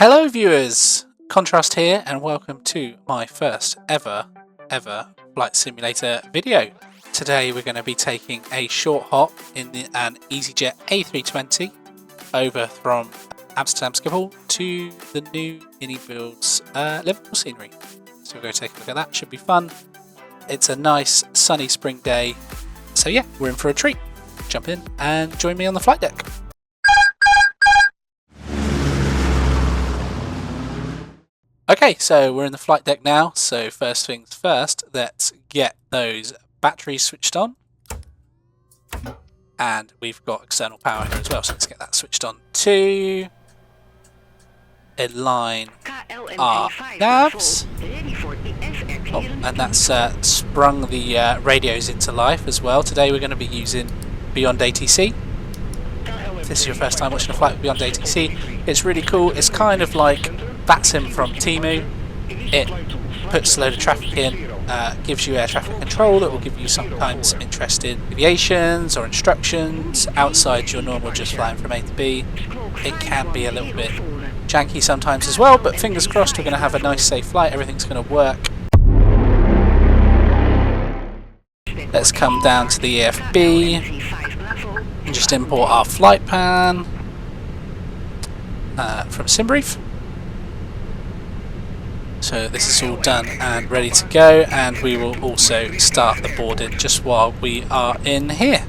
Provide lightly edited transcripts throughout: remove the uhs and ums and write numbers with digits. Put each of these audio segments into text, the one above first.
Hello viewers, Contrast here and welcome to my first ever flight simulator video. Today we're going to be taking a short hop in an EasyJet A320 over from Amsterdam Schiphol to the new InnyBuild's Liverpool scenery. So we're going to take a look at that, should be fun. It's a nice sunny spring day, so yeah, we're in for a treat. Jump in and join me on the flight deck. Okay, so we're in the flight deck now, so first things first, let's get those batteries switched on. And we've got external power here as well, so let's get that switched on too. Align our navs. Oh, and that's sprung the radios into life as well. Today we're going to be using Beyond ATC. If this is your first time watching a flight with Beyond ATC, it's really cool. It's kind of like VATSIM from Temu. It puts a load of traffic in, gives you air traffic control that will give you sometimes some interesting deviations or instructions outside your normal just flying from A to B. It can be a little bit janky sometimes as well, but fingers crossed we're going to have a nice safe flight, everything's going to work. Let's come down to the EFB and just import our flight plan from SimBrief. So this is all done and ready to go, and we will also start the boarding just while we are in here.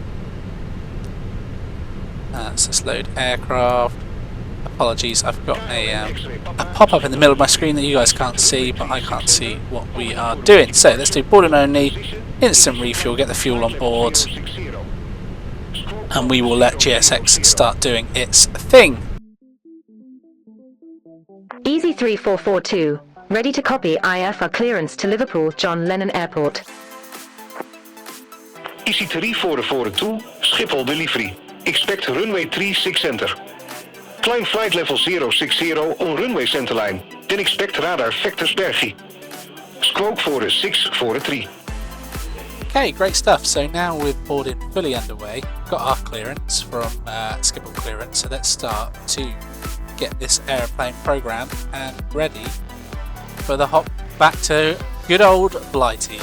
So let's load aircraft. Apologies, I've got a pop-up in the middle of my screen that you guys can't see, but I can't see what we are doing. So let's do boarding only, instant refuel, get the fuel on board, and we will let GSX start doing its thing. Easy 3442. Ready to copy IFR clearance to Liverpool John Lennon Airport. Easy 3442, Schiphol delivery. Expect runway 36 center. Climb flight level 060 on runway centerline. Then expect radar vectors Bergie. Squawk for a 6 for a 3. Okay, great stuff. So now with boarding fully underway, got our clearance from Schiphol clearance. So let's start to get this airplane programmed and ready for the hop back to good old Blighty.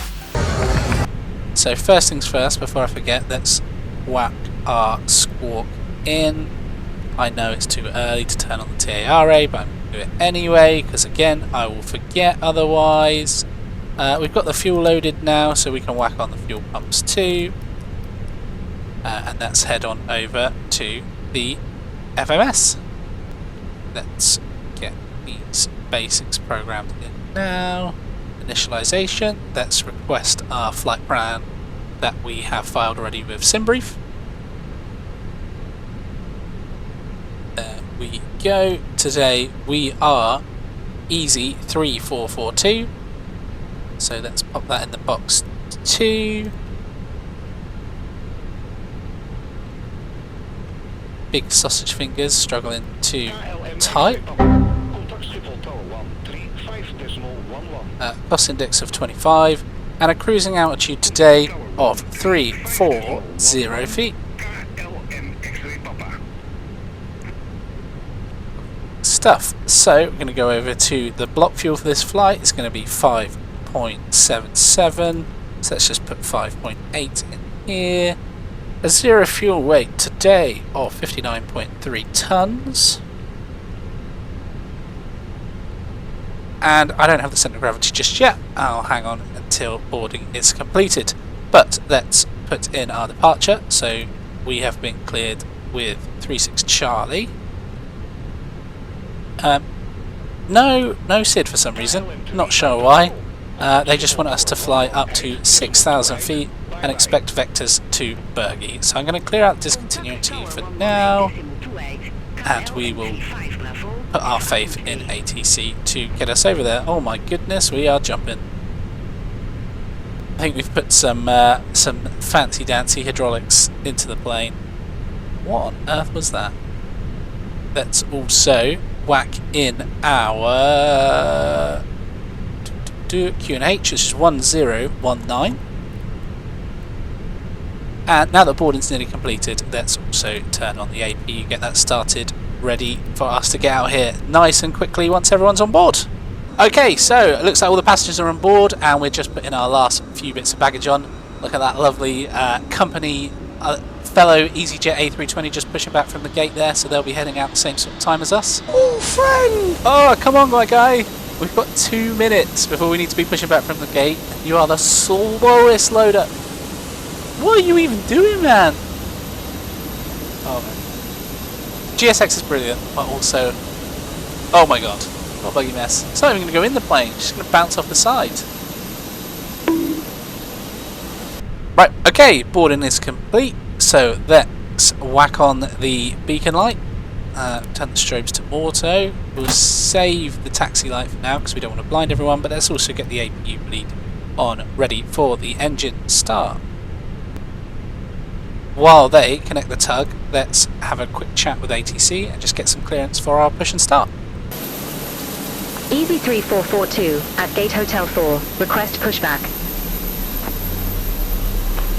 So first things first, before I forget, let's whack our squawk in. I know it's too early to turn on the TARA, but I'm going to do it anyway, because again, I will forget otherwise. We've got the fuel loaded now, so we can whack on the fuel pumps too. And let's head on over to the FMS. Let's get these basics programmed in now. Initialization. Let's request our flight plan that we have filed already with SimBrief. There we go. Today we are Easy 3442. So let's pop that in the box too. Big sausage fingers struggling to type. Cost index of 25 and a cruising altitude today of 340 feet. Stuff. So we're going to go over to the block fuel for this flight. It's going to be 5.77. So let's just put 5.8 in here. A zero fuel weight today of 59.3 tons. And I don't have the centre of gravity just yet. I'll hang on until boarding is completed. But let's put in our departure. So we have been cleared with 36 Charlie. No SID for some reason. Not sure why. They just want us to fly up to 6,000 feet and expect vectors to Bergie. So I'm going to clear out discontinuity for now. And we will put our faith in ATC to get us over there. Oh my goodness, we are jumping. I think we've put some fancy dancy hydraulics into the plane. What on earth was that? Let's also whack in our QNH, which is 1019. And now that boarding's nearly completed, let's also turn on the AP, get that started ready for us to get out here nice and quickly once everyone's on board. Okay, so it looks like all the passengers are on board and we're just putting our last few bits of baggage on. Look at that lovely company fellow EasyJet A320 just pushing back from the gate there, so they'll be heading out the same sort of time as us. Oh, friend! Oh, come on, my guy! We've got 2 minutes before we need to be pushing back from the gate. You are the slowest loader. What are you even doing, man? Oh, man. GSX is brilliant, but also... Oh my god. What a buggy mess. It's not even going to go in the plane, it's just going to bounce off the side. Right, okay, boarding is complete. So let's whack on the beacon light, turn the strobes to auto. We'll save the taxi light for now because we don't want to blind everyone, but let's also get the APU bleed on, ready for the engine start. While they connect the tug, let's have a quick chat with ATC and just get some clearance for our push and start. Easy 3442 at Gate Hotel 4, request pushback.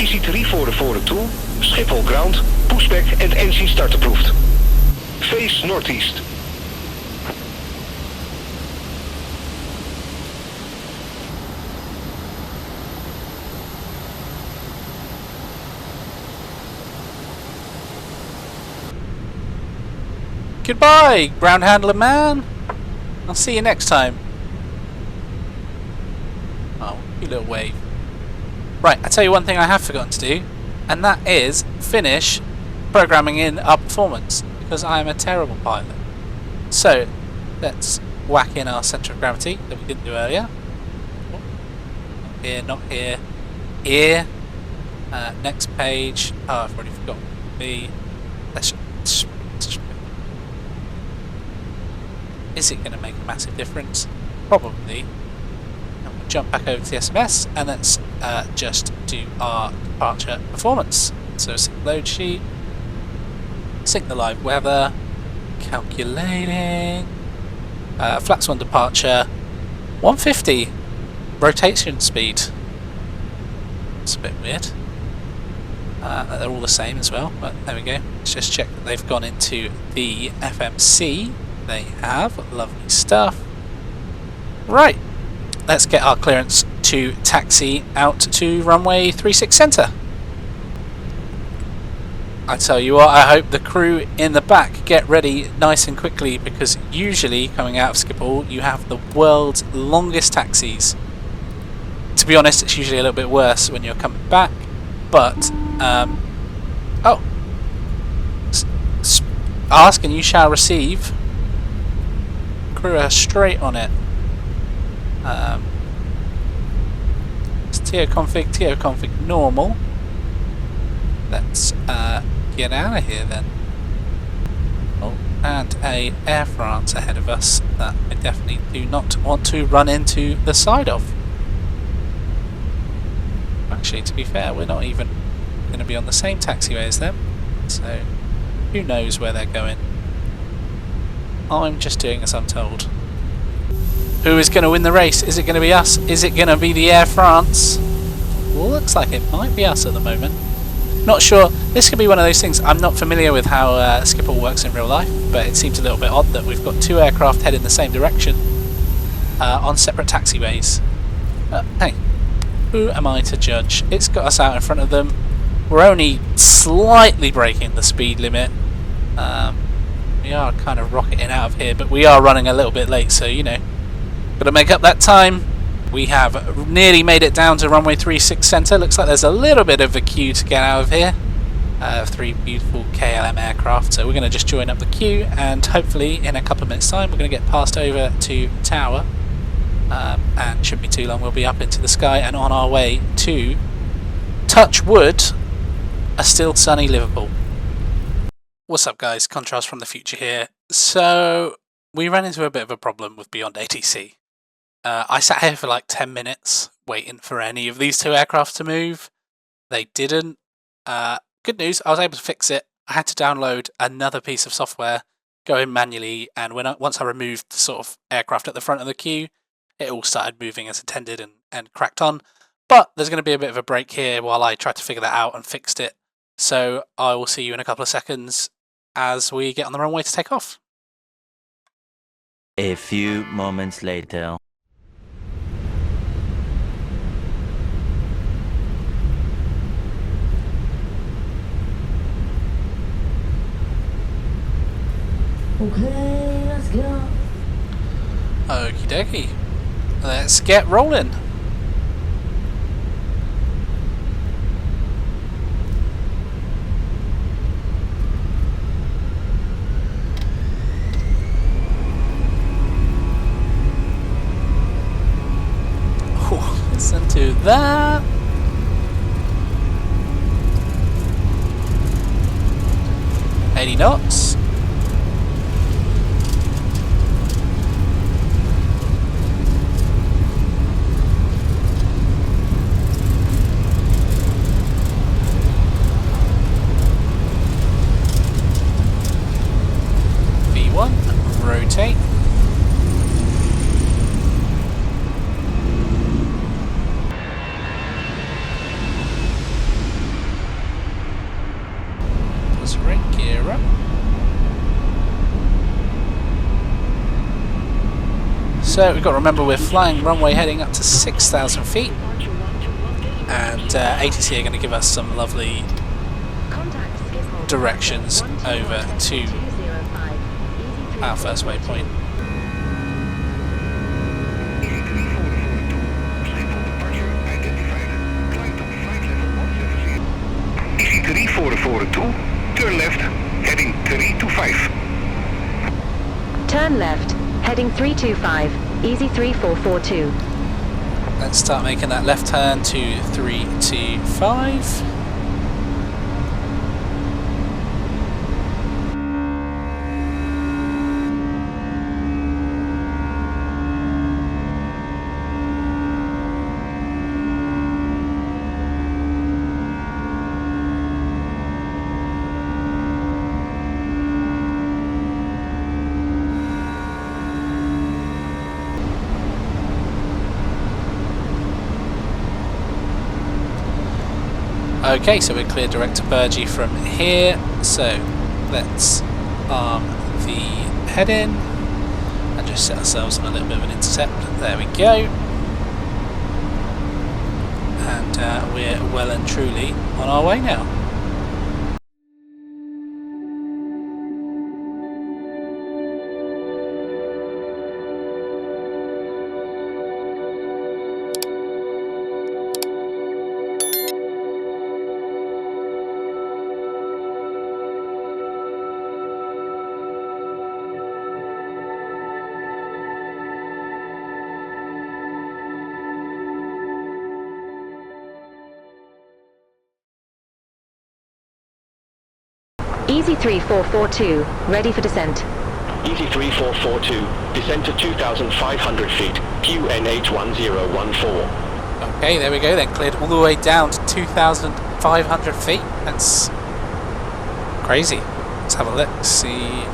Easy 3442, Schiphol ground, pushback and engine start approved. Face northeast. Goodbye, ground handler man. I'll see you next time. Oh, you little wave. Right, I tell you one thing I have forgotten to do, and that is finish programming in our performance, because I am a terrible pilot. So, let's whack in our centre of gravity that we didn't do earlier. Oh, not here, not here. Here. Next page. Oh, I've already forgotten. Is it going to make a massive difference? Probably. And we'll jump back over to the SMS and let's just do our departure performance. So sync load sheet, sync the live weather, calculating, flat swan departure, 150 rotation speed. It's a bit weird. They're all the same as well, but there we go. Let's just check that they've gone into the FMC. They have. Lovely stuff. Right, let's get our clearance to taxi out to runway 36 centre. I tell you what, I hope the crew in the back get ready nice and quickly, because usually coming out of Schiphol you have the world's longest taxis. To be honest, it's usually a little bit worse when you're coming back, but ask and you shall receive. Crew are straight on it. It's TO config normal. Let's get out of here then. Oh, and a Air France ahead of us that I definitely do not want to run into the side of. Actually, to be fair, we're not even going to be on the same taxiway as them, so who knows where they're going. I'm just doing as I'm told. Who is going to win the race? Is it going to be us? Is it going to be the Air France? Well, looks like it might be us at the moment. Not sure. This could be one of those things. I'm not familiar with how Schiphol works in real life, but it seems a little bit odd that we've got two aircraft heading the same direction on separate taxiways. Hey, who am I to judge? It's got us out in front of them. We're only slightly breaking the speed limit. We are kind of rocketing out of here, but we are running a little bit late, so you know, got to make up that time. We have nearly made it down to runway 36 centre. Looks like there's a little bit of a queue to get out of here. Three beautiful KLM aircraft, so we're going to just join up the queue, and hopefully in a couple of minutes time we're going to get passed over to Tower, and shouldn't be too long we'll be up into the sky and on our way to, touch wood, a still sunny Liverpool. What's up guys, Contrast from the future here. So we ran into a bit of a problem with Beyond ATC. I sat here for like 10 minutes waiting for any of these two aircraft to move. They didn't. Good news, I was able to fix it. I had to download another piece of software, go in manually, and once I removed the sort of aircraft at the front of the queue, it all started moving as intended and cracked on. But there's going to be a bit of a break here while I try to figure that out and fixed it. So I will see you in a couple of seconds. as we get on the runway to take off. A few moments later. Okay, let's go. Okie dokie. Let's get rolling. Oh, listen to that. $80 knots. Rotate. Plus right, gear up. So we've got to remember we're flying runway heading up to 6,000 feet, and ATC are going to give us some lovely directions over to our first waypoint. EC34442, turn left, heading 325. Turn left, heading 325, easy 3442. Let's start making that left turn to 325. Okay, so we're clear direct to Burgee from here, so let's arm the head in and just set ourselves on a little bit of an intercept. There we go. And we're well and truly on our way now. Easy 3442, ready for descent. Easy 3442, descend to 2,500 feet, QNH1014. Okay, there we go, then cleared all the way down to 2,500 feet. That's crazy. Let's have a look, see.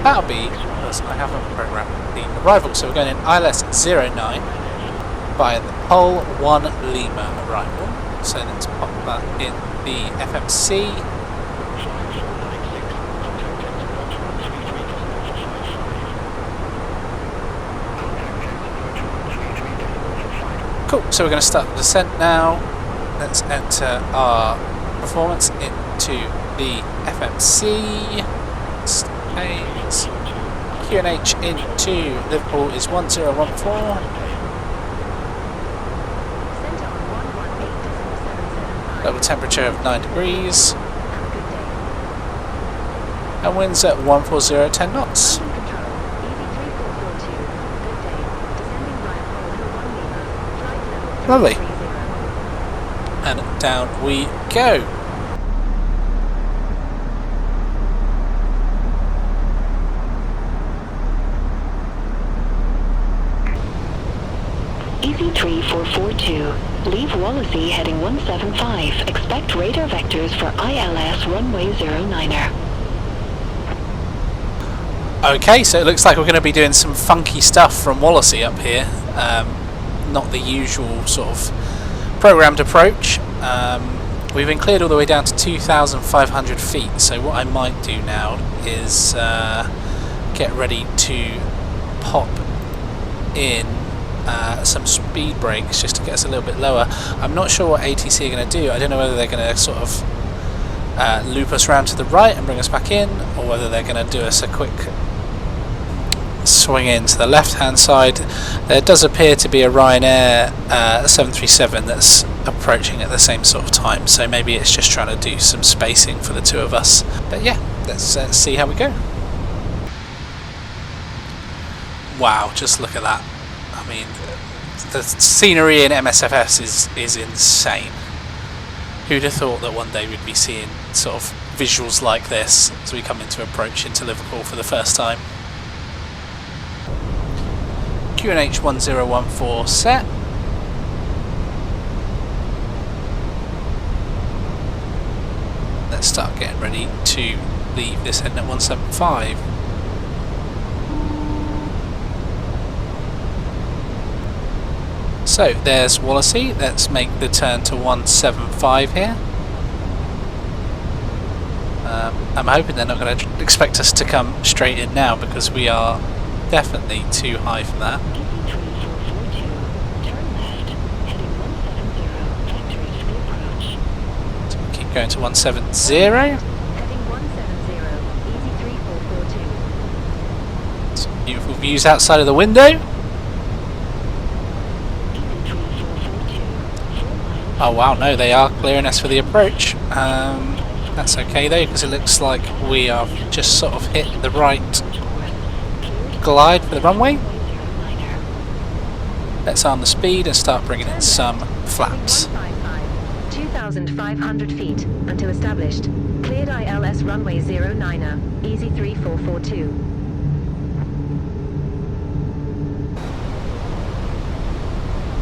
That'll be, because I haven't programmed the arrival, so we're going in ILS 09 by the Pole 1 Lima arrival. So let's pop that in the FMC. Cool, so we're going to start the descent now. Let's enter our performance into the FMC. Space. QNH into Liverpool is 1014. Local temperature of 9 degrees. And winds at 140, 10 knots. Lovely. And down we go. Easy 3442, leave Wallasey heading 175, expect radar vectors for ILS runway 09er. Okay, so it looks like we're going to be doing some funky stuff from Wallasey up here. Not the usual sort of programmed approach. We've been cleared all the way down to 2,500 feet, so what I might do now is get ready to pop in some speed brakes just to get us a little bit lower. I'm not sure what ATC are going to do. I don't know whether they're going to sort of loop us round to the right and bring us back in, or whether they're going to do us a quick swing in to the left hand side. There does appear to be a Ryanair 737 that's approaching at the same sort of time, so maybe it's just trying to do some spacing for the two of us. But yeah, let's see how we go. Wow, just look at that. I mean, the scenery in MSFS is insane. Who'd have thought that one day we'd be seeing sort of visuals like this as we come approach into Liverpool for the first time. QNH 1014 set. Let's start getting ready to leave this heading at 175. So there's Wallasey. Let's make the turn to 175 here. I'm hoping they're not going to expect us to come straight in now, because we are definitely too high for that. So we'll keep going to 170. Some beautiful views outside of the window. Oh wow, no, they are clearing us for the approach. That's okay though, because it looks like we have just sort of hit the right glide for the runway. Let's arm the speed and start bringing in some flaps. 2,500 feet until established. Cleared ILS runway 09er, easy 3442.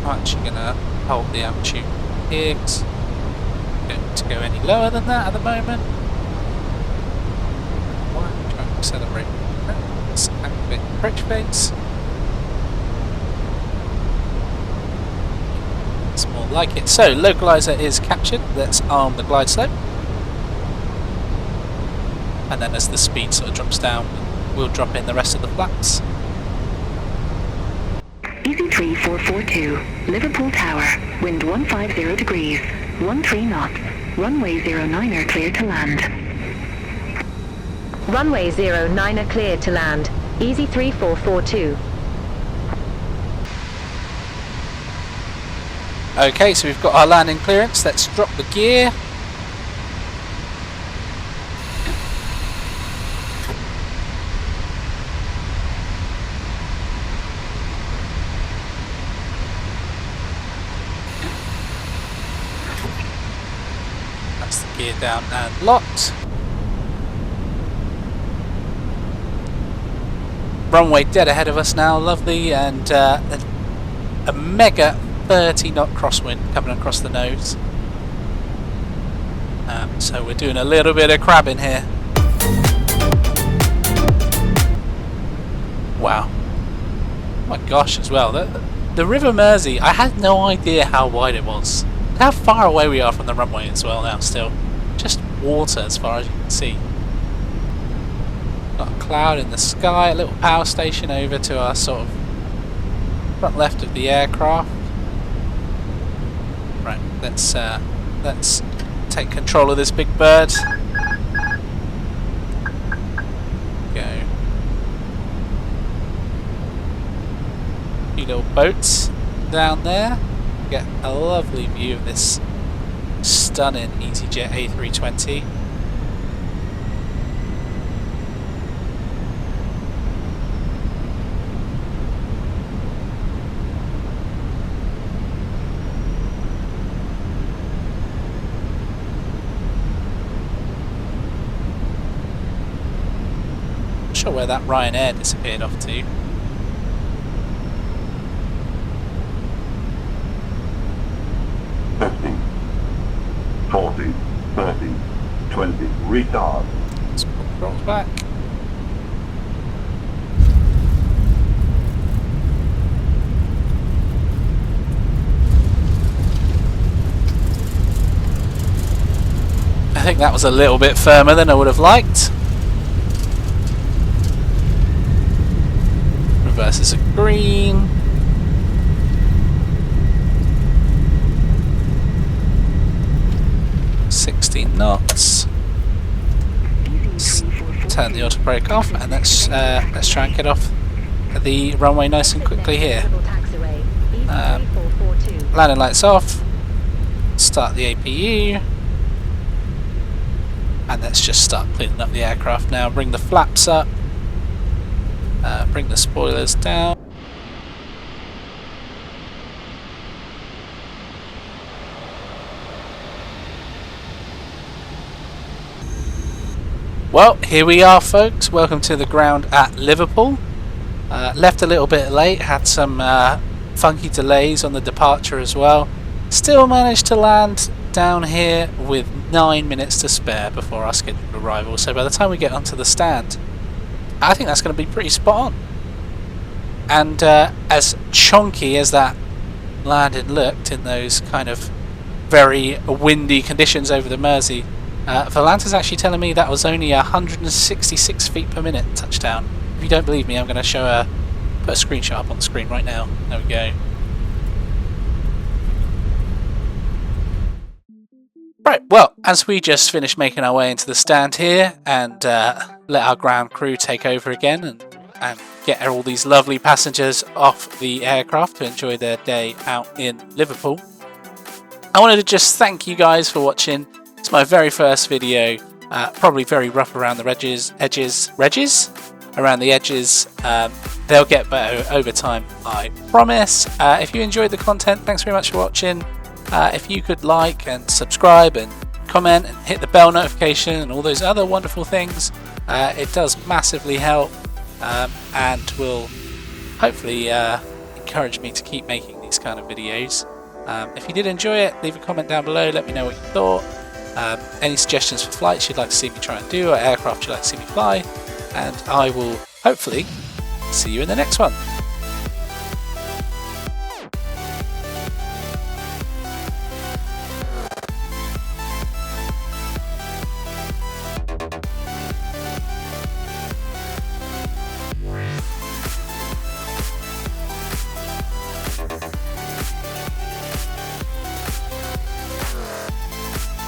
I'm actually going to hold the altitude here, because I don't need to go any lower than that at the moment. One, try and accelerate. Let's activate the approach phase. It's more like it. So, localizer is captured. Let's arm the glide slope. And then as the speed sort of drops down, we'll drop in the rest of the flaps. Easy 3442, Liverpool Tower, wind 150 degrees, 13 knots, runway 09er cleared to land. Runway 09er cleared to land, easy 3442. Okay, so we've got our landing clearance. Let's drop the gear. That's the gear down and locked. Runway dead ahead of us now, lovely, and a mega 30-knot crosswind coming across the nose. So we're doing a little bit of crabbing here. Wow. Oh my gosh, as well. The River Mersey, I had no idea how wide it was. How far away we are from the runway as well now still. Just water as far as you can see. Got a cloud in the sky, a little power station over to our sort of front left of the aircraft. Right, let's take control of this big bird. Go. A few little boats down there. Get a lovely view of this stunning EasyJet A320. Not sure where that Ryanair disappeared off to. $50, $40, $30, $20, retard. Let's put the throttles back. I think that was a little bit firmer than I would have liked. Reverses are green. Knots. Turn the auto brake off, and let's try and get off the runway nice and quickly here. Landing lights off. Start the APU, and let's just start cleaning up the aircraft now. Bring the flaps up. Bring the spoilers down. Well, here we are, folks. Welcome to the ground at Liverpool. Left a little bit late, had some funky delays on the departure as well. Still managed to land down here with 9 minutes to spare before our scheduled arrival. So by the time we get onto the stand, I think that's going to be pretty spot on. And as chonky as that landing looked in those kind of very windy conditions over the Mersey, Volanta's actually telling me that was only 166 feet per minute touchdown. If you don't believe me, I'm going to put a screenshot up on the screen right now. There we go. Right, well, as we just finished making our way into the stand here and let our ground crew take over again and get all these lovely passengers off the aircraft to enjoy their day out in Liverpool, I wanted to just thank you guys for watching. It's my very first video, probably very rough around the edges. They'll get better over time, I promise. If you enjoyed the content, thanks very much for watching. If you could like and subscribe and comment and hit the bell notification and all those other wonderful things, it does massively help and will hopefully encourage me to keep making these kind of videos. If you did enjoy it, leave a comment down below, let me know what you thought. Any suggestions for flights you'd like to see me try and do, or aircraft you'd like to see me fly, and I will hopefully see you in the next one.